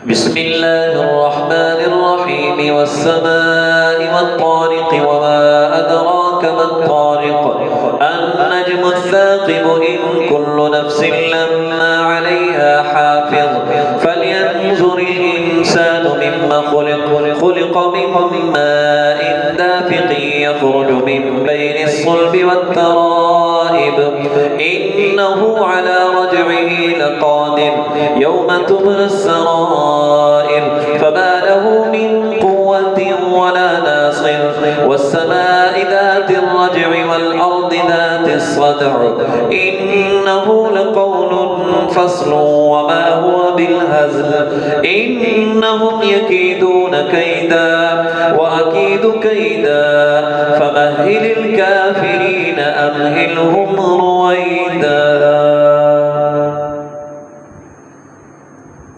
بسم الله الرحمن الرحيم والسماء والطارق وما أدراك ما الطارق النجم الثاقب إن كل نفس لما عليها حافظ فلينظر الإنسان مما خلق من ماء دافق يخرج من بين الصلب والترائب إنه على رجعه لقادر يوم تبلى السرائر فما له من قوة ولا ناصر والسماء ذات الرجع والأرض ذات الصدع إنه لقول فصل وما هو بالهزل إنهم يكيدون كيدا وأكيد كيدا فمهل الكافرين أمهلهم رويدا.